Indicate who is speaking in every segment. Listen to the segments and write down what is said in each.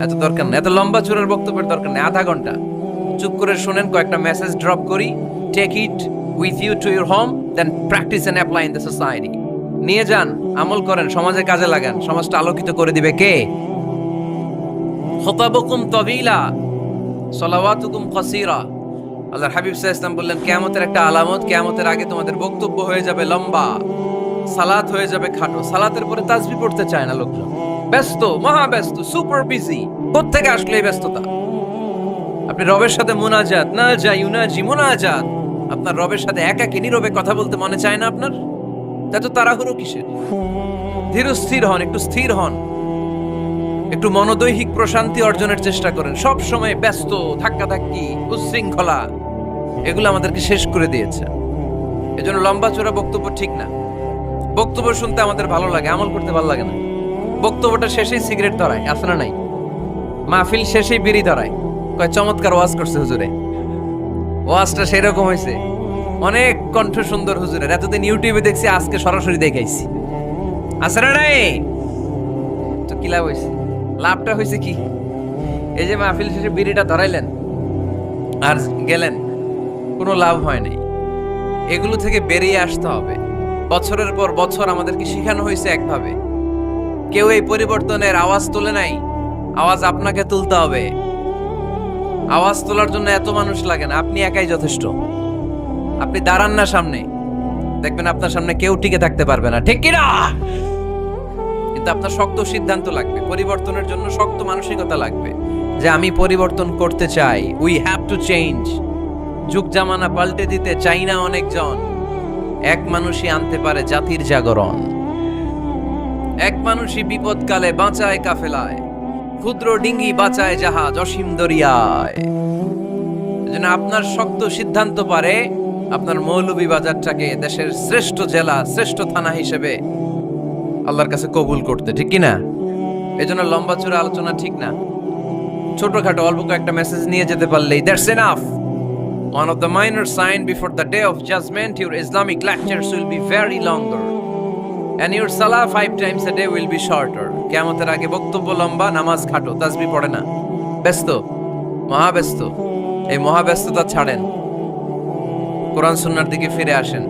Speaker 1: এত দরকার নেই, এত লম্বা চূড়ার বক্তব্যের দরকার নেই। আধা ঘন্টা চুপ করে শুনেন, কয়েকটা মেসেজ ড্রপ করি, take it with you to your home, then practice and apply in the society. নিয়ে যান, আমল করেন, সমাজে কাজে লাগান। সমাজটা আলোকিত করে দিবে কে? খুতাবুকুম তাবিলা সালাওয়াতুকুম কাসীরা। আল্লাহর হাবিব সাল্লাল্লাহু আলাইহি ওয়াসাল্লাম বললেন, কিয়ামতের একটা আলামত, কিয়ামতের আগে তোমাদের বক্তব্য হয়ে যাবে লম্বা, সালাত হয়ে যাবে খাটো। সালাতের পরে তাসবিহ পড়তে চায় না লোকজন, ব্যস্ত, মহা ব্যস্ত, সুপার বিজি। কোত্থেকে আসলে এই ব্যস্ততা? আপনি রবের সাথে মুনাজাত, না যাই ইউনাজি মুনাজাত, আপনার রবের সাথে একাকী নীরবে কথা বলতে মনে চায় না আপনার? এত তাড়াহুড়ো কিসের? ধীর স্থির হন, একটু স্থির হন, একটু মনোদৈহিক প্রশান্তি অর্জনের চেষ্টা করেন। সব সময় ব্যস্ত, ধাক্কাধাক্কি, উচ্ছৃঙ্খলা, এগুলো আমাদেরকে শেষ করে দিয়েছে। এজন্য লম্বা চূড়া বক্তব্য ঠিক না। বক্তব্য শুনতে আমাদের ভালো লাগে, আমল করতে ভালো লাগে না। বক্তব্যটা শেষেই সিগারেট ধরায়, আছে না নাই? মাহফিল শেষেই বিড়ি ধরায়, কয় চমৎকার ওয়াজ করছে হুজুরে। ওয়াজটা সেরকম হয়েছে, অনেক কণ্ঠ সুন্দর হুজুরের। এতদিন ইউটিউবে দেখছি, আজকে সরাসরি দেখাইছি। আছে না নাই? তো কি লাভ হয়েছে? লাভটা হয়েছে কি? এই যে মাহফিল শেষে বিড়িটা ধরাইলেন আর গেলেন, কোনো লাভ হয় নাই। এগুলো থেকে বেরিয়ে আসতে হবে। বছরের পর বছর আমাদেরকে শেখানো হয়েছে একভাবে, কেউ এই পরিবর্তনের আওয়াজ তোলে নাই। আওয়াজ আপনাকে তুলতে হবে। আওয়াজ তোলার জন্য এত মানুষ লাগে না, আপনি একাই যথেষ্ট। আপনি দাঁড়ান না সামনে, দেখবেন আপনার সামনে কেউ টিকে থাকতে পারবে না, ঠিক কিনা? কিন্তু আপনার শক্ত সিদ্ধান্ত লাগবে, পরিবর্তনের জন্য শক্ত মানসিকতা লাগবে, যে আমি পরিবর্তন করতে চাই। We have to change. যুগ জামানা পাল্টে দিতে চাই না অনেকজন। এক মানুষই আনতে পারে জাতির জাগরণ। এক মানুষই বিপদকালে বাঁচায় কাফেলায়, ক্ষুদ্র ডিঙ্গি বাঁচায় জাহাজ অসীম দরিয়ায়। এজন্য আপনার শক্ত সিদ্ধান্ত পারে আপনার মৌলভীবাজারটাকে দেশের শ্রেষ্ঠ জেলা, শ্রেষ্ঠ থানা হিসেবে আল্লাহর কাছে কবুল করতে, ঠিক কিনা? এজন্য লম্বা চূড়া আলোচনা ঠিক না। ছোটখাটো অল্প কয়েকটা মেসেজ নিয়ে যেতে পারলেই that's enough. One of the minor sign before the day of judgment, your Islamic lectures will be very longer, and your salah 5 times a day will be shorter. কিয়ামতের আগে বক্তব্য লম্বা, নামাজ খাটো, তাসবিহ পড়ে না, ব্যস্ত, মহাব্যস্ত। এই মহাব্যস্ততা ছাড়েন, কোরআন সুন্নাহর দিকে ফিরে আসেন।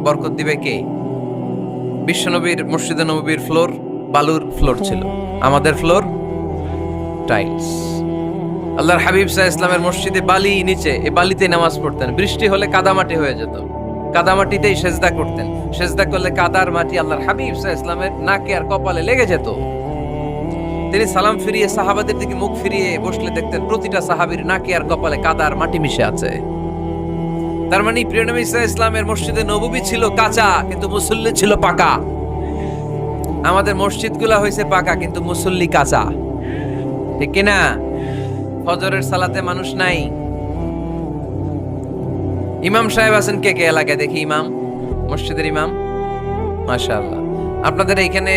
Speaker 1: বরকত দিবে কে? বিশ্বনবীর মসজিদে নববীর ফ্লোর বালুর ফ্লোর ছিল, আমাদের ফ্লোর টাইলস। আল্লাহর হাবিব সাল্লাল্লাহু আলাইহি ওয়াসাল্লামের মসজিদে বালি নিচে, এই বালিতে নামাজ পড়তেন। বৃষ্টি হলে কাদামাটি হয়ে যেত, কাদামাটিতেই সেজদা করতেন। সেজদা করলে কাদার মাটি আল্লাহর হাবিব সাল্লাল্লাহু আলাইহি ওয়াসাল্লামের নাকে আর কপালে লেগে যেত। তিনি সালাম ফিরিয়ে সাহাবাদের দিকে মুখ ফিরিয়ে বসলে দেখতেন প্রতিটা সাহাবীর নাকে আর কপালে কাদার মাটি মিশে আছে। তার মানে প্রিয় নবী সাল্লাল্লাহু আলাইহি ওয়াসাল্লামের মসজিদে নববী ছিল কাঁচা, কিন্তু মুসল্লি ছিল পাকা। আমাদের মসজিদগুলো হয়েছে পাকা, কিন্তু মুসল্লি কাঁচা, ঠিক কিনা? ফজরের সালাতে মানুষ নাই। ইমাম সাহেব আছেন কে কে এলাকায়? দেখি ইমাম, মসজিদের ইমাম, মাশাআল্লাহ। আপনাদের এইখানে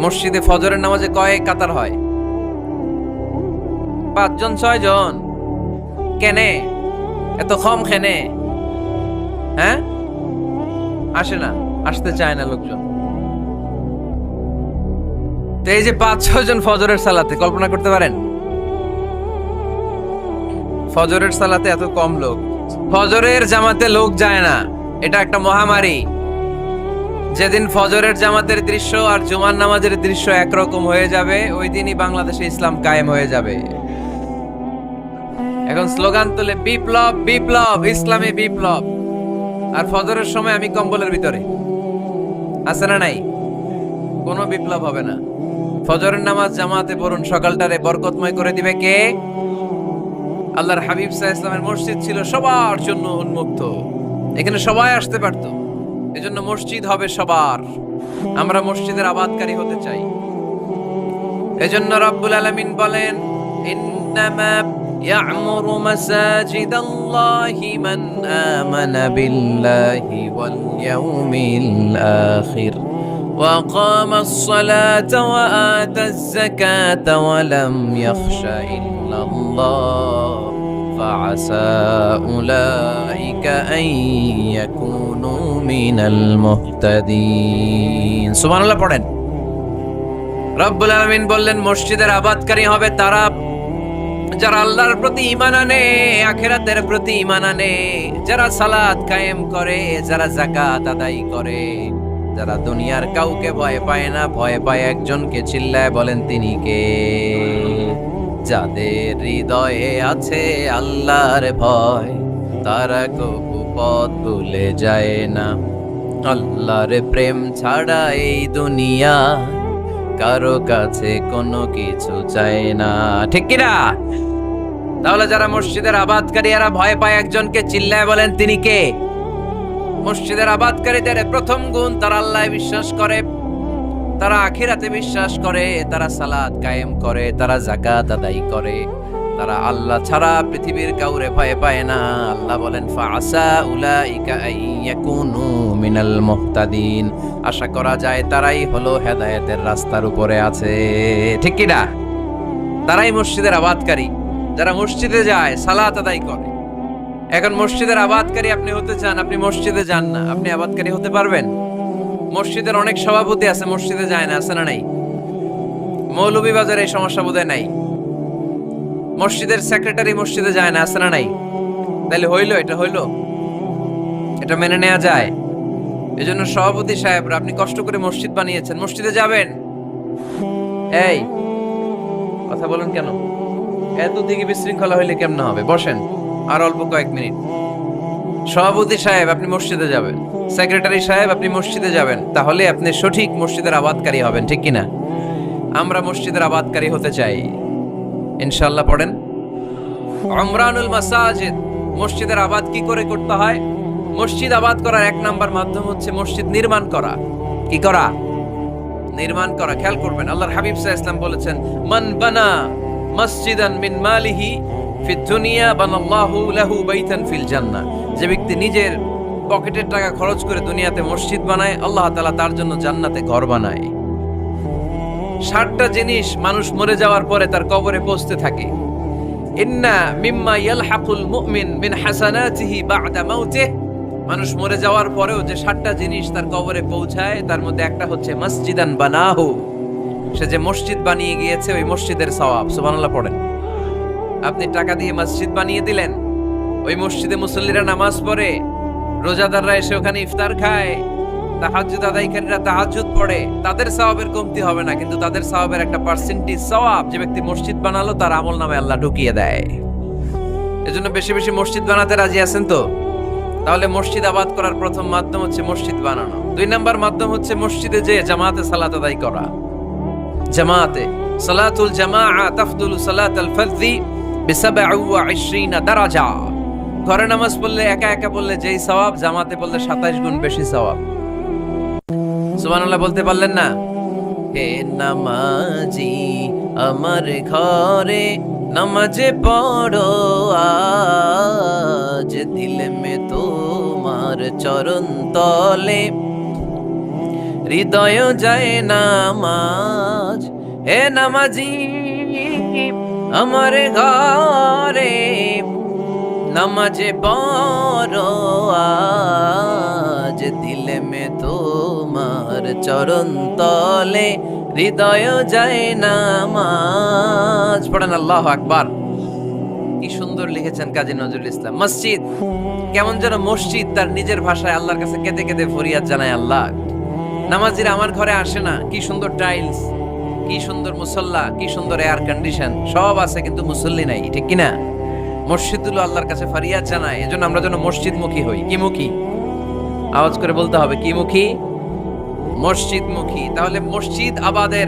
Speaker 1: মসজিদে ফজরের নামাজে কয় কাতার হয়? 5 জন 6 জন। কেনে এত কম? খেনে হ্যাঁ আসে না, আসতে চায় না লোকজন। তো এই যে 5-6 জন ফজরের সালাতে, কল্পনা করতে পারেন ফজরের সালাতে এত কম লোক। ফজরের জামাতে লোক যায় না, এটা একটা মহামারী। যেদিন ফজরের জামাতের দৃশ্য আর জুমার নামাজের দৃশ্য একরকম হয়ে যাবে, ওই দিনই বাংলাদেশে ইসলাম কায়েম হয়ে যাবে। এখন স্লোগান তোলে বিপ্লব বিপ্লব, ইসলামী বিপ্লব। আর ফজরের সময় আমি কম্বলের ভিতরে, আছে না নাই? কোনো বিপ্লব হবে না। ফজরের নামাজ জামাতে পড়ুন, সকালটারে বরকতময় করে দিবে কে? আল্লাহর হাবিব সাল্লাল্লাহু আলাইহি ওয়াসাল্লামের মসজিদ ছিল সবার জন্য উন্মুক্ত, এখানে সবাই আসতে পারতো। এজন্য মসজিদ হবে সবার। আমরা মসজিদের আবাদকারী হতে চাই। এজন্য রব্বুল আলামিন বলেন, ইন্নামা ইয়া'মুরু মাসাজিদাল্লাহি মান আমানা বিল্লাহি ওয়াল ইয়াউমিল আখির ওয়া কামাস সালাতা ওয়া আতাজ যাকাতা ওয়া লাম ইয়াখশা ইল্লাল্লাহ ফাআসা উলাইকা আন ইয়াকুনু মিনাল মুহতাদিন। সুবহানাল্লাহ পড়েন। রব্বুল আলামিন বললেন মসজিদের আবাদকারী হবে তারা যারা আল্লাহর প্রতি ঈমান আনে, আখিরাতের প্রতি ঈমান আনে, যারা সালাত কায়েম করে, যারা যাকাত আদায় করে, যারা দুনিয়ার কাউকে ভয় পায় না, ভয় পায় একজনকে। চিল্লায় বলেন তিনি কে? যাদের হৃদয়ে আছে আল্লাহর ভয়, তারা কবু পথ ভুলে যায় না। আল্লাহর প্রেম ছাড়া এই দুনিয়া কারো কাছে কোনো কিছু চায় না, ঠিক কিনা? তাহলে যারা মসজিদের আবাদকারী এরা ভয় পায় একজনকে, চিল্লায় বলেন তিনি কে? মসজিদের আবাদকারীদের প্রথম গুণ, তারা আল্লাহ বিশ্বাস করে, তারা আখিরাতে বিশ্বাস করে, তারা সালাত কায়েম করে, তারা যাকাত আদায় করে, তারা আল্লাহ ছাড়া পৃথিবীর কাউরে ভয় পায় না। আল্লাহ বলেন ফাআসা উলাইকা আইয়াকুনু মিনাল মুহতাদিন, আশা করা যায় তারাই হলো হেদায়েতের রাস্তার উপরে আছে, ঠিক কি না? তারাই মসজিদের আবাদকারী, যারা মসজিদে যায়, সালাত আদায় করে। এখন মসজিদের আবাদকারী আপনি হতে চান, আপনি মসজিদে যান না, আপনি আবাদকারী হতে পারবেন? মসজিদের অনেক সভাপতি আছে, মসজিদে যায় না, আছে না নাই? মৌলভীবাজারে এই সমস্যা বোধহয় নাই। মসজিদের সেক্রেটারি মসজিদে যায় না, আছে না নাই? তাহলে হইলো, এটা হইলো, এটা মেনে নেওয়া যায়? এই জন্য সভাপতি সাহেবরা, আপনি কষ্ট করে মসজিদ বানিয়েছেন, মসজিদে যাবেন। এই কথা বলেন কেন? এত দিকে বিশৃঙ্খলা হইলে কেমন হবে? বসেন আর অল্প কয়েক মিনিট। সভাপতি সাহেব আপনি মসজিদে যাবেন, সেক্রেটারি সাহেব আপনি মসজিদে যাবেন, তাহলে আপনি সঠিক মসজিদের আবাদকারী হবেন, ঠিক কিনা? আমরা মসজিদের আবাদকারী হতে চাই, ইনশাআল্লাহ। পড়েন উমরানুল মাসাজিদ। মসজিদের আবাদ কি করে করতে হয়? মসজিদ আবাদ করার এক নাম্বার মাধ্যম হচ্ছে মসজিদ নির্মাণ করা। কি করা? নির্মাণ করা। খেয়াল করবেন, আল্লাহর হাবিব সাল্লাল্লাহু আলাইহি ওয়াসাল্লাম বলেছেন, মান বানা মসজিদান মিন মালিহি ফিদ দুনিয়া বানাল্লাহু লাহু বাইতান ফিল জান্নাহ। যে ব্যক্তি নিজের পকেটের টাকা খরচ করে দুনিয়াতে মসজিদ বানায়, আল্লাহ তাআলা তার জন্য জান্নাতে ঘর বানায়। 60টা জিনিস মানুষ মরে যাওয়ার পরে তার কবরে পৌঁছতে থাকে। ইন্না মিম্মা ইয়ালহাকুল মুমিন মিন হাসানাতিহি বা'দা মাউতিহি। মানুষ মরে যাওয়ার পরেও যে 60টা জিনিস তার কবরে পৌঁছায়, তার মধ্যে একটা হচ্ছে মসজিদান বানাহু। সে যে মসজিদ বানিয়ে গিয়েছে, ওই মসজিদের সওয়াব। সুবহানাল্লাহ পড়েন। আপনি টাকা দিয়ে মসজিদ বানিয়ে দিলেন, ওই মসজিদে মুসল্লিরা নামাজ পড়ে, রোজাদাররা এসে ওখানে ইফতার খায়, তাহাজ্জুদ আদায়কারীরা তাহাজ্জুদ পড়ে, তাদের সওয়াবের কমতি হবে না, কিন্তু তাদের সওয়াবের একটা পার্সেন্টেজ সওয়াব যে ব্যক্তি মসজিদ বানালো তার আমলনামায় আল্লাহ ঢুকিয়ে দেয়। এজন্য বেশি বেশি মসজিদ বানাতে রাজি আছেন তো? তাহলে মসজিদ আবাদ করার প্রথম মাধ্যম হচ্ছে মসজিদ বানানো। 2 নাম্বার মাধ্যম হচ্ছে মসজিদে যে জামাতে সালাত আদায় করা। জামাতে সালাতুল জামাআ তাফদুলু সালাতাল ফারযি ব27 দারাজা। ঘরে নামাজ পড়লে, একা একা পড়লে যেই সওয়াব, জামাতে পড়লে 27 গুণ বেশি সওয়াব। সুবহানাল্লাহ বলতে পারলেন না? হে নামাজি আমার ঘরে নামাজে পড়ো আজ, দিল মে তোমার চরণ তলে হৃদয় যায় নামাজ। হে নামাজি আমার ঘরে নামাজে পড়ো আজ, দিল মে তোমার চরণ তলে হৃদয় যায় নামাজ। পড়েন আল্লাহু আকবার। কি সুন্দর লিখেছেন কাজী নজরুল ইসলাম। মসজিদ কেমন যেন মসজিদ তার নিজের ভাষায় আল্লাহর কাছে কেঁদে কেঁদে ফরিয়াদ জানায়, আল্লাহ নামাজিরা আমার ঘরে আসে না, কি সুন্দর টাইলস, কি সুন্দর মুসল্লা, কি সুন্দর এয়ার কন্ডিশন, সব আছে কিন্তু মুসল্লি নাই, ঠিক কিনা? মসজিদগুলো আল্লাহর কাছে ফরিয়াদ জানায়। এজন্য আমরা যেন মসজিদমুখী হই। কি মুখী? আওয়াজ করে বলতে হবে, কি মুখী? মসজিদমুখী। তাহলে মসজিদ আবাদের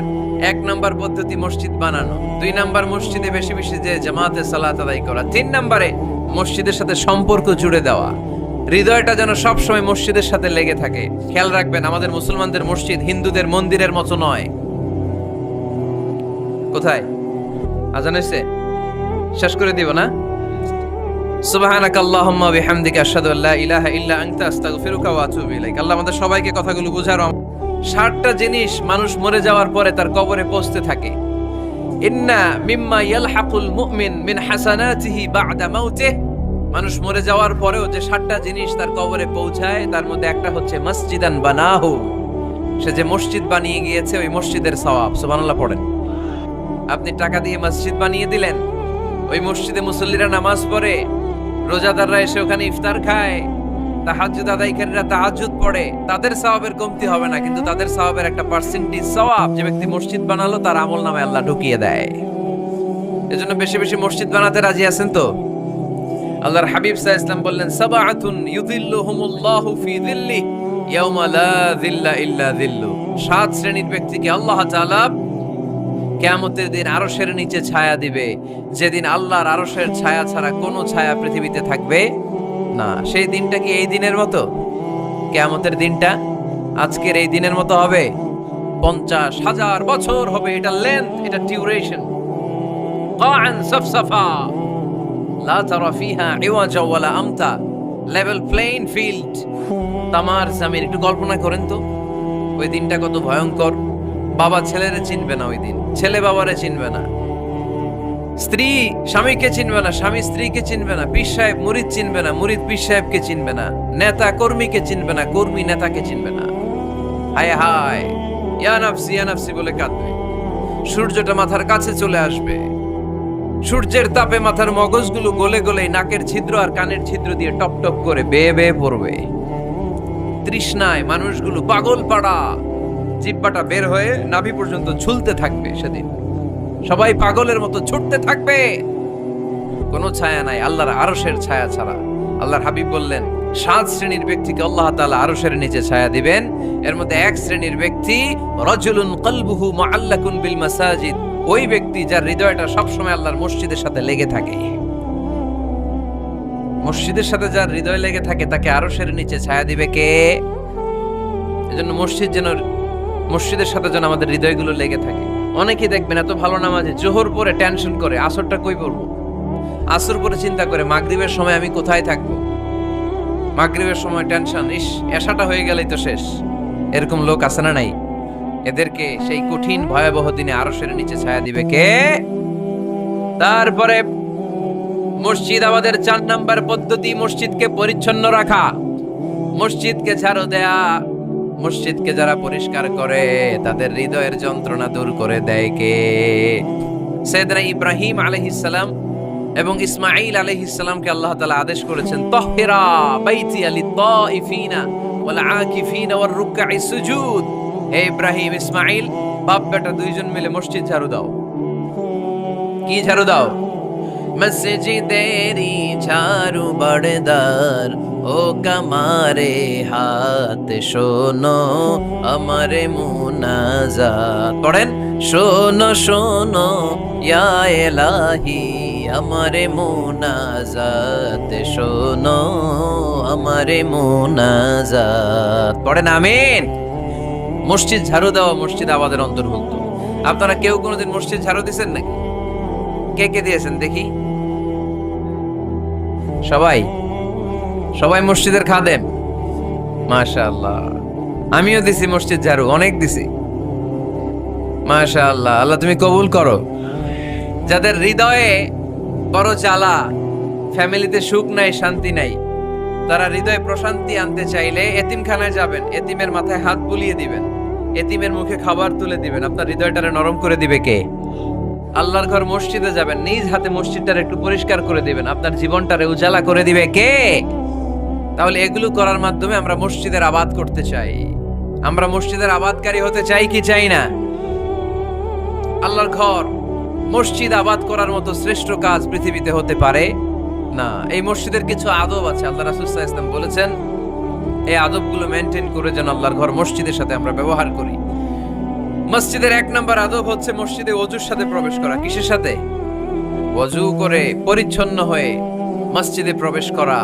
Speaker 1: 1 নাম্বার পদ্ধতি মসজিদ বানানো। 2 নাম্বার মসজিদে বেশি বেশি যে জামাতে সালাত আদায় করা। 3 নাম্বারে মসজিদের সাথে সম্পর্ক জুড়ে দেওয়া, হৃদয়টা যেন সবসময় মসজিদের সাথে লেগে থাকে। খেয়াল রাখবেন, আমাদের মুসলমানদের মসজিদ হিন্দুদের মন্দিরের মতো নয়। কোথায়? আজান হয়েছে? শেষ করে দিব না? সুবহানাকা আল্লাহুম্মা বিহামদিকা আশহাদু আল্লা ইলাহা ইল্লা আনতা আস্তাগফিরুকা ওয়া আতুবু ইলাইক। আল্লাহ আমাদের সবাইকে কথাগুলো বোঝার। 60টা জিনিস মানুষ মরে যাওয়ার পরে তার কবরে পৌঁছতে থাকে। ইন্না মিম্মা ইয়ালহাকুল মুমিন মিন হাসানাতিহি বা'দা মাউতিহি। মানুষ মরে যাওয়ার পরেও যে 60টা জিনিস তার কবরে পৌঁছায়, তার মধ্যে একটা হচ্ছে মসজিদান বানাহু। সে যে মসজিদ বানিয়ে গিয়েছে ওই মসজিদের সওয়াব। সুবহানাল্লাহ পড়েন। আপনি টাকা দিয়ে মসজিদ বানিয়ে দিলেন, ওই মসজিদে মুসল্লিরা নামাজ পড়ে, রোজাদাররা এসে ওখানে ইফতার খায়, তাহাজ্জুদ আদায়কারীরা তাহাজ্জুদ পড়ে, তাদের সওয়াবের কমতি হবে না, কিন্তু তাদের সওয়াবের একটা পার্সেন্টেজ সওয়াব যে ব্যক্তি মসজিদ বানালো তার আমলনামায় আল্লাহ ঢুকিয়ে দেয়। এজন্য বেশি বেশি মসজিদ বানাতে রাজি আছেন তো? আল্লাহর হাবিব সাল্লাল্লাহু আলাইহি ওয়াসাল্লাম বললেন, সাবআতুন ইউযিল্লুহুমুল্লাহু ফি যিল্লি ইয়াওমা লা যিল্লা ইল্লা যিল্লু। 7 শ্রেণীর ব্যক্তিকে আল্লাহ তাআলা কিয়ামতের দিন আরশের নিচে ছায়া দিবে, যেদিন আল্লাহর আরশের ছায়া ছাড়া কোনো ছায়া পৃথিবীতে থাকবে না। সেই দিনটা কি এই দিনের মতো? কিয়ামতের দিনটা আজকের এই দিনের মতো হবে? 50,000 বছর হবে। এটা লেন্থ, এটা ডিউরেশন। কাআন সাফসাফা লা তারা ফিহা ইওয়াজা ওয়ালা আমতা, লেভেল প্লেইং ফিল্ড, তামার জমিন। একটু কল্পনা করেন তো ওই দিনটা কত ভয়ঙ্কর। বাবা ছেলেরে চিনবে না ওই দিন, ছেলে বাবারে চিনবে না, স্ত্রী স্বামীকে চিনবে না, স্বামী স্ত্রীকে চিনবে না, পীর সাহেব মুরিদ চিনবে না, মুরিদ পীর সাহেবকে চিনবে না, নেতা কর্মীকে চিনবে না, কর্মী নেতাকে চিনবে না। হায় হায়, ইয়া নাফসি বলে কাঁদবে। সূর্যটা মাথার কাছে চলে আসবে, সূর্যের তাপে মাথার মগজগুলো গলে গলে নাকের ছিদ্র আর কানের ছিদ্র দিয়ে টপ টপ করে বেয়ে বেয়ে পড়বে। তৃষ্ণায় মানুষগুলো পাগল পাড়া, জিহ্বাটা বের হয়ে নাভি পর্যন্ত ঝুলতে থাকবে। সেদিন সবাই পাগলের মতো ছুটতে থাকবে, কোনো ছায়া নাই আল্লাহর আরশের ছায়া ছাড়া। আল্লাহর হাবিব বললেন, 7 শ্রেণীর ব্যক্তিকে আল্লাহ তাআলা আরশের নিচে ছায়া দিবেন। এর মধ্যে 1 শ্রেণীর ব্যক্তি রাজুলুন কলবুহু মুআল্লাকুন বিল মাসাজিদ, ওই ব্যক্তি যার হৃদয়টা সবসময় আল্লাহর মসজিদের সাথে লেগে থাকে। মসজিদের সাথে যার হৃদয় লেগে থাকে তাকে আরশের নিচে ছায়া দিবে কে? এজন্য মসজিদের সাথে যেন আমাদের হৃদয়গুলো লেগে থাকে। অনেকেই দেখবেন এত ভালো নামাজে জোহর পরে টেনশন করে আসরটা কই পড়বো, আসর পরে চিন্তা করে মাগরিবের সময় আমি কোথায় থাকবো, মাগরিবের সময় টেনশন, ইস এশাটা হয়ে গেলেই তো শেষ। এরকম লোক আছে না নাই? এদেরকে সেই কঠিন ভয়াবহ দিনে আরশের নিচে ছায়া দিবে কে? তারপরে মসজিদ, আমাদের 4 নাম্বার পদ্ধতি মসজিদকে পরিচ্ছন্ন রাখা, মসজিদকে ঝাড়ু দেয়া। মসজিদকে যারা পরিষ্কার করে তাদের হৃদয়ের যন্ত্রণা দূর করে দেয় কে? সাইয়েদনা ইব্রাহিম আলাইহিস সালাম এবং ইসমাঈল আলাইহিস সালামকে আল্লাহ তাআলা আদেশ করেছেন, তাহহিরা বাইতিয়া লিত-তাইফিনা ওয়াল আকিফিনা ওয়ার রুকআই সুজুদ। হে ইব্রাহিম, ইসমাঈল, বাপ বেটা দুইজন মিলে মসজিদ ঝাড়ু দাও। কি ঝাড়ু দাও? মসজিদেরি ঝাড়ু বড়দার, ও কামারে হাত শোনো আমারে মুনাজাত। পড়েন, শোনো শোনো ইয়া ইলাহি আমারে মুনাজাত, শোনো আমারে মুনাজাত। পড়েন আমিন। মসজিদ ঝাড়ু দেওয়া মসজিদ আবাদের অন্তর্ভুক্ত। আপনারা কেউ কোনোদিন মসজিদ ঝাড়ু দিয়েছেন নাকি? কে কে দিয়েছেন দেখি? সবাই সবাই মসজিদের খাদেম? মাশাআল্লাহ। আমিও দিছি মসজিদ ঝাড়ু, অনেক দিছি। মাশাআল্লাহ, আল্লাহ তুমি কবুল করো। যাদের হৃদয়ে বড় জ্বালা, ফ্যামিলিতে সুখ নাই, শান্তি নাই, তারা হৃদয়ে প্রশান্তি আনতে চাইলে এতিমখানায় যাবেন, এতিমের মাথায় হাত বুলিয়ে দিবেন, এতিমের মুখে খাবার তুলে দিবেন। আপনার হৃদয়টারে নরম করে দিবে কে? আল্লাহর ঘর মসজিদে যাবেন, নিজ হাতে মসজিদটারে একটু পরিষ্কার করে দিবেন, আপনার জীবনটারে উজালা করে দিবে কে? তাহলে এগুলো করার মাধ্যমে আমরা মসজিদের আবাদ করতে চাই। আমরা মসজিদের আবাদকারী হতে চাই কি চাই না? আল্লাহর ঘর মসজিদ আবাদ করার মতো শ্রেষ্ঠ কাজ পৃথিবীতে হতে পারে না। এই মসজিদের কিছু আদব আছে, আল্লাহ রাসূল সাল্লাল্লাহু আলাইহি ওয়াসাল্লাম বলেছেন এই আদবগুলো মেনটেন করে যেন আল্লাহর ঘর মসজিদের সাথে আমরা ব্যবহার করি। মসজিদের 1 নম্বর আদব হচ্ছে মসজিদে ওযুর সাথে প্রবেশ করা। কিসের সাথে? ওযু করে পরিচ্ছন্ন হয়ে মসজিদে প্রবেশ করা।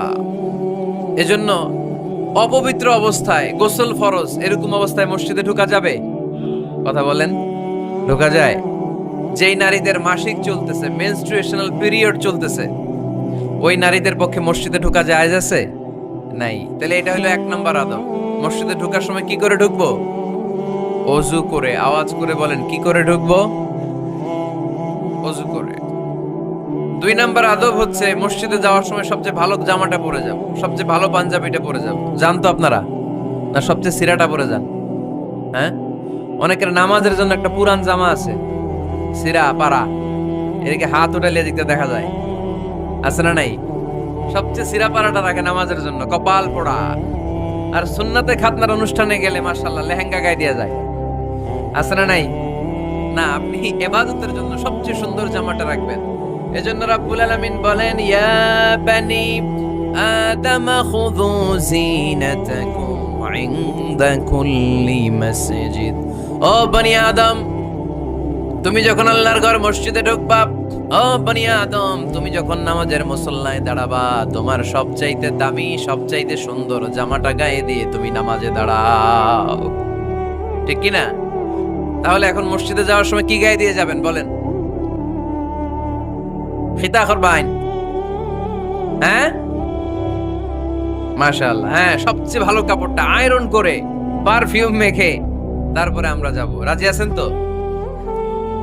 Speaker 1: এজন্য অপবিত্র অবস্থায়, গোসল ফরজ, এরকম অবস্থায় মসজিদে ঢোকা যাবে? কথা বলেন, ঢোকা যায়? যেই নারীদের মাসিক চলতেছে, মেনস্ট্রুয়েশনাল পিরিয়ড চলতেছে, ওই নারীদের পক্ষে মসজিদে ঢোকা জায়েজ আছে? নাই। তাহলে এটা হলো 1 নম্বর আদব। মসজিদে ঢোকার সময় কি করে ঢুকবো? ওযু করে। আওয়াজ করে বলেন, কি করে ঢুকবো? ওযু করে। 2 নম্বর আদব হচ্ছে মসজিদে যাওয়ার সময় সবচেয়ে ভালো জামাটা পরে যাব, সবচেয়ে ভালো পাঞ্জাবিটা পরে যাব। জান তো আপনারা? না সবচেয়ে সিরাটা পরে যান? হ্যাঁ, অনেকের নামাজের জন্য একটা পুরান জামা আছে, সিরা পারা, এদিকে হাত উঠালে দিকতে দেখা যায়, আছে না নাই? সবচেয়ে সিরা পারাটা রাখে নামাজের জন্য, কপাল পোড়া। আর সুন্নাতে খাতনার অনুষ্ঠানে গেলে মাশাআল্লাহ লেহেঙ্গা গায়ে দিয়ে যায়, আছে না নাই? না, আপনি ইবাদতের জন্য সবচেয়ে সুন্দর জামাটা রাখবেন। এজন্য রাব্বুল আলামিন বলেন, ইয়া বানি আদম খুযু জিনাতাকুম ইনদা কুল্লি মসজিদ। ও বনি আদম, তুমি যখন আল্লাহর ঘর মসজিদে ঢুকবা, ও বনি আদম, তুমি যখন নামাজের মুসল্লায় দাঁড়াবা, তোমার সবচাইতে দামি, সবচাইতে সুন্দর জামাটা গায়ে দিয়ে তুমি নামাজে দাঁড়াও, ঠিক কি না? তাহলে এখন মসজিদে যাওয়ার সময় কি গায়ে দিয়ে যাবেন বলেন? খিতা করবাইন, হ্যাঁ মাশাআল্লাহ, হ্যাঁ সবচেয়ে ভালো কাপড়টা আয়রন করে পারফিউম মেখে তারপরে আমরা যাব। রাজি আছেন তো?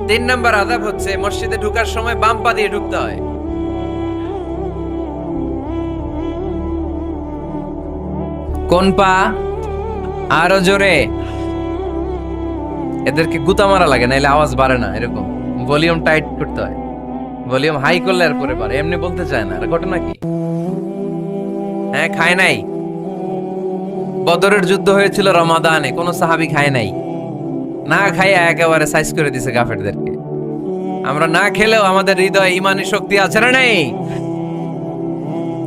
Speaker 1: 3 নাম্বার আদাব হচ্ছে মসজিদে ঢোকার সময় বাম পা দিয়ে ঢুকতে হয়। কোন পা? আরো জোরে। এদেরকে গুতা মারা লাগে, নাইলে আওয়াজ বাড়ে না, এরকম ভলিউম টাইট করতে হয়, ভলিউম হাই করলে আর পরে বাড়ে, এমনি বলতে চায় না। আর ঘটনা কি? হ্যাঁ, খায় নাই। বদরের যুদ্ধ হয়েছিল রমাদানে, কোন সাহাবী খায় নাই, না খাইয়া একেবারে সাইজ করে দিছে কাফেরদেরকে। আমরা না খেলেও আমাদের হৃদয়ে ইমানি শক্তি আছে না নাই?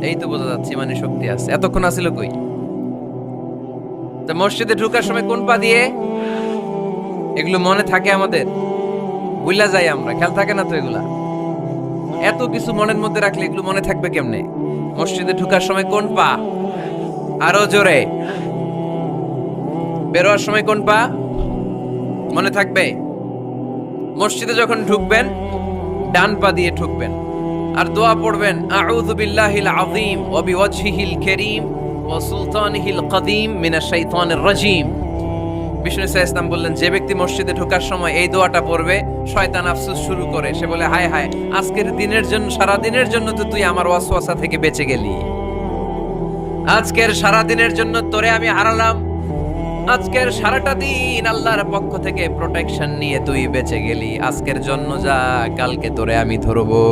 Speaker 1: এই তো বোঝা যাচ্ছে ইমানি শক্তি আছে। এতক্ষণ আছিল কই? তো মসজিদে ঢোকার সময় কোন পা দিয়ে? এগুলো মনে থাকে আমাদের? ভুলা যাই আমরা, খেয়াল থাকে না তো এগুলা। এত কিছু মনের মধ্যে রাখলে এগুলো মনে থাকবে কেমনে? মসজিদে ঢোকার সময় কোন পা? আরো জোরে। বেরোয়ার সময় কোন পা? মনে থাকবে। মসজিদে যখন ঢুকবেন ডান পা দিয়ে ঢুকবেন, আর দোয়া পড়বেন, আউযু বিল্লাহিল আযীম ওয়া বিওয়াজহিল কারীম ওয়া সুলতানিহিল কদীম মিনাশ শাইতানির রাজীম। বিষ্ণু ইসলাম বললেন, যে ব্যক্তি মসজিদে ঢোকার সময় এই দোয়াটা পড়বে, শয়তান আফসোস শুরু করে, সে বলে, হায় হায়, আজকের দিনের জন্য, সারা দিনের জন্য তো তুই আমার ওয়াসওয়াসা থেকে বেঁচে গেলি, আজকের সারা দিনের জন্য তোরে আমি হারালাম, আজকের সারাটা দিন আল্লাহর পক্ষ থেকে প্রোটেকশন নিয়ে তুই বেঁচে গেলি, আজকের জন্য যা, কালকে তোরে আমি ধরবো।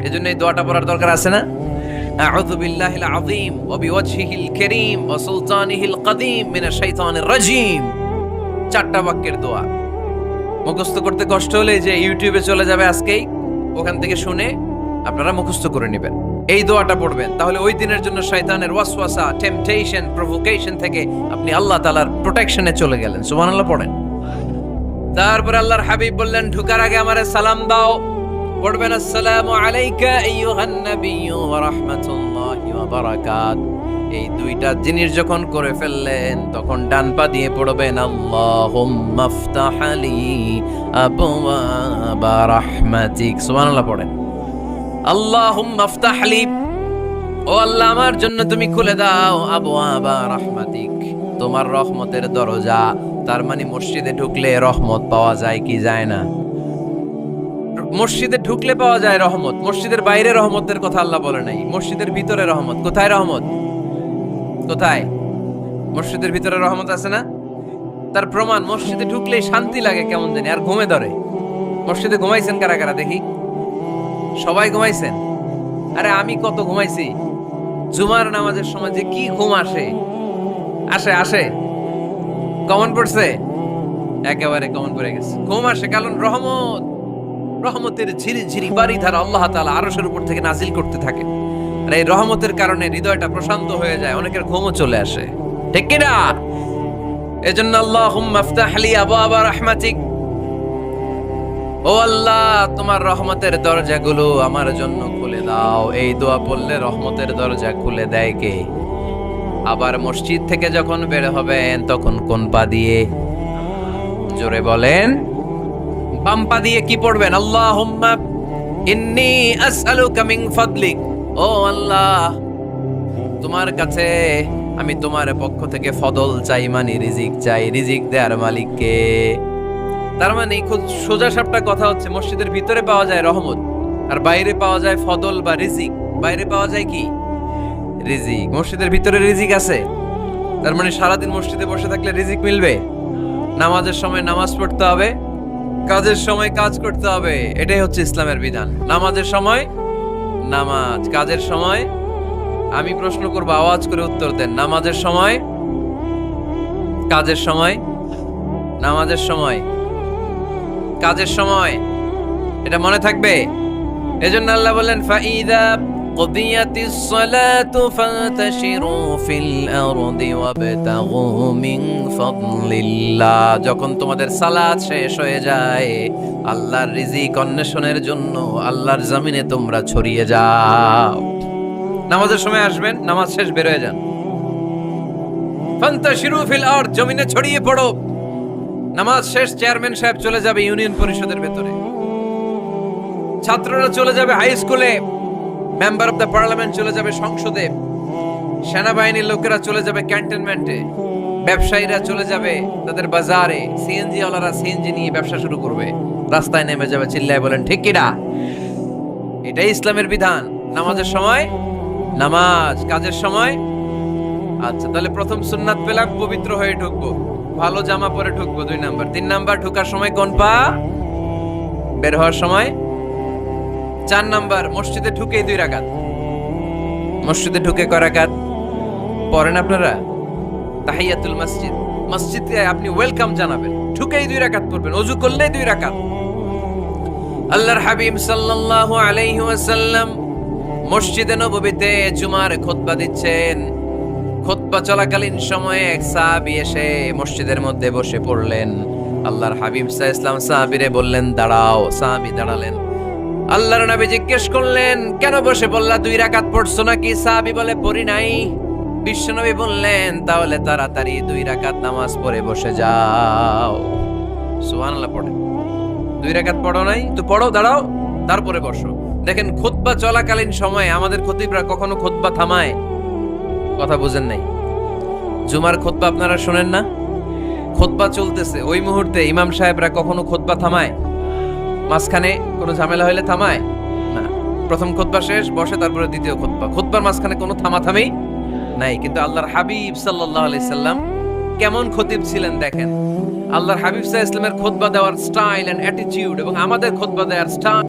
Speaker 1: এজন্য এই দোয়াটা পড়ার দরকার আছে না? আউযু বিল্লাহিল আযীম ওয়া বিওয়াজহিল কারীম ওয়া সুলতানিহিল কদীম মিনাশ শাইতানির রাজীম। 4টা বাক্যের দোয়া। মুখস্থ করতে কষ্ট হলে যে ইউটিউবে চলে যাবে আজকেই, ওখান থেকে শুনে আপনারা মুখস্থ করে নেবেন, এই দোয়াটা পড়বেন, তাহলে ওই দিনের জন্য শয়তানের ওয়াসওয়াসা, টেম্পটেশন, প্রভোকেশন থেকে আপনি আল্লাহ তাআলার প্রোটেকশনে চলে গেলেন। সুবহানাল্লাহ পড়েন। তারপর আল্লাহর হাবিব বললেন, ঢোকার আগে আমারে সালাম দাও। পড়বেন, আসসালামু আলাইকা আইয়ুহান নাবিয়্যু ওয়া রাহমাতুল্লাহি ওয়া বারাকাত। এই 2টা জিনিস যখন করে ফেললেন, তখন ডান পা দিয়ে পড়বেন, আল্লাহুম্মা আফতাহ লি আবওয়াবা রাহমাতিক। সুবহানাল্লাহ পড়েন। আল্লাহুম্মা আফতাহ লি, ও আল্লাহ আমার জন্য তুমি খুলে দাও, আবওয়াবা রাহমাতিক, তোমার রহমতের দরজা। তার মানে মসজিদে ঢুকলে রহমত পাওয়া যায় কি যায় না? মসজিদে ঢুকলে পাওয়া যায় রহমত, মসজিদের বাইরে রহমতের কথা আল্লাহ বলে নাই। মসজিদের ভিতরে রহমত। কোথায় রহমত? কোথায়? মসজিদের ভিতরে রহমত আছে না? তার প্রমাণ, মসজিদে ঢুকলেই শান্তি লাগে কেমন জানি, আর ঘুমে ধরে। মসজিদে ঘুমাইছেন কারা কারা দেখি? সবাই ঘুমাইছেন? আরে আমি কত ঘুমাইছি। জুমার নামাজের সময় যে কি ঘুম আসে, আসে আসে, কমন পড়ছে, একেবারে কমন পড়ে গেছে। ঘুম আসে কারণ রহমত, রহমতের ঝিরি ঝিরি বাড়ি ধারা আল্লাহ তাআলা আরশের উপর থেকে নাজিল করতে থাকে, আর এই রহমতের কারণে হৃদয়টা প্রশান্ত হয়ে যায়, অনেকের ঘুমও চলে আসে, ঠিক কি না? এজন্য আল্লাহুম্মা আফতাহ লি আবওয়াবা রাহমাতিক, ও আল্লাহ তোমার রহমতের দরজাগুলো আমার জন্য খুলে দাও। এই দোয়া পড়লে রহমতের দরজা খুলে দেয় কে? আবার মসজিদ থেকে যখন বের হবেন তখন কোন পা দিয়ে? জোরে বলেন। বাম পা দিয়ে কি পড়বেন? আল্লাহুম্মা ইন্নী আসআলুকা মিন ফাদলিক, ও আল্লাহ তোমার কাছে আমি তোমার পক্ষ থেকে ফদল চাই, মানে রিজিক চাই, রিজিক দেওয়ার মালিক কে? তার মানে খুব সোজা সাপটা কথা হচ্ছে, মসজিদের ভিতরে পাওয়া যায় রহমত, আর বাইরে পাওয়া যায় ফদল বা রিজিক। বাইরে পাওয়া যায় কি? রিজিক। মসজিদের ভিতরে রিজিক আছে? তার মানে সারাদিন মসজিদে বসে থাকলে রিজিক মিলবে? নামাজের সময় নামাজ পড়তে হবে, কাজের সময় কাজ করতে হবে। এটাই হচ্ছে ইসলামের বিধান। নামাজের সময় নামাজ, কাজের সময়। আমি প্রশ্ন করবো, আওয়াজ করে উত্তর দেন। নামাজের সময়, কাজের সময়, নামাজের সময়, কাজের সময়। এটা মনে থাকবে। এজন্য আল্লাহ বলেন ফাইদা কুদিয়াতিস সালাতু ফান্তাশিরু ফিল আরদি ওয়াবতাগু মিন ফাদলিল্লাহ। যখন তোমাদের সালাত শেষ হয়ে যায়, আল্লাহর রিজিক অন্বেষণের জন্য আল্লাহর জমিনে তোমরা ছড়িয়ে যাও। নামাজের সময় আসবেন, নামাজ শেষ বের হয়ে যান। ফান্তাশিরু ফিল আরদ, জমিনে ছড়িয়ে পড়ো। নামাজ শেষ, চেয়ারম্যান সাহেব চলে যাবে ইউনিয়ন পরিষদের ভেতরে, ছাত্ররা চলে যাবে হাই স্কুলে, মেম্বার অফ দ্য পার্লামেন্ট চলে যাবে সংসদে, সেনাবাহিনীর লোকেরা চলে যাবে ক্যান্টনমেন্টে, ব্যবসায়ীরা চলে যাবে তাদের বাজারে, সিএনজি ওয়ালারা সিএনজি নিয়ে ব্যবসা শুরু করবে, রাস্তায় নেমে যাবে, চিল্লায় বলেন ঠিক কিনা? এটাই ইসলামের বিধান। নামাজের সময় নামাজ, কাজের সময়। আচ্ছা, তাহলে প্রথম সুন্নাত পেলাম, পবিত্র হয়ে ঢুকবো, ভালো জামা পরে ঢুকবো 2 নাম্বার। 3 নাম্বার, ঢোকার সময় কোন পা, বের হওয়ার সময়। 4 নাম্বার, মসজিদে ঢুকেই 2 রাকাত। মসজিদে ঢুকে কয় রাকাত পড়েন আপনারা? তাহিয়াতুল মসজিদ, মসজিদে আপনি ওয়েলকাম জানাবেন, ঢুকেই 2 রাকাত পড়বেন, ওযু করলেই 2 রাকাত। আল্লাহর হাবিব সাল্লাল্লাহু আলাইহি ওয়াসাল্লাম মসজিদে নববীতে জুমার খুতবা দিচ্ছেন। খুতবা চলাকালীন সময়ে এক সাহাবী এসে মসজিদের মধ্যে বসে পড়লেন। আল্লাহর হাবিব সাল্লাল্লাহু আলাইহি ওয়াসাল্লাম সাহাবীরে বললেন দাঁড়াও। সাহাবী দাঁড়ালেন। আল্লাহর নবী জিজ্ঞেস করলেন কেন বসে পড়লা, 2 রাকাত পড়ছো নাকি? সাহাবী বলে পড়ি নাই। বিশ্বনবী বললেন তাহলে তাড়াতাড়ি 2 রাকাত নামাজ পড়ে বসে যাও। সুবহানাল্লাহ। পড়ে 2 রাকাত পড়ো নাই তো পড়ো, দাঁড়াও, তারপরে বসো। দেখেন খুতবা চলাকালীন সময়ে আমাদের খতিবরা কখনো খুতবা থামায়? কথা বুঝেন নাই? জুমার খুতবা আপনারা শুনেন না? খুতবা চলতেছে, ওই মুহূর্তে ইমাম সাহেবরা কখনো খুতবা থামায়? মাঝখানে কোনো ঝামেলা হইলে থামায় না। প্রথম খুতবা শেষ, বসে, তারপরে দ্বিতীয় খুতবা। খুতবার মাঝখানে কোনো থামাথামি নাই। কিন্তু আল্লাহর হাবিব সাল্লাল্লাহু আলাইহি সাল্লাম কেমন খতিব ছিলেন দেখেন। আল্লাহর হাবিব সাল্লাল্লাহু আলাইহি সাল্লামের খুতবা দেওয়ার স্টাইল এন্ড অ্যাটিটিউড এবং আমাদের খুতবা দেওয়ার স্টাইল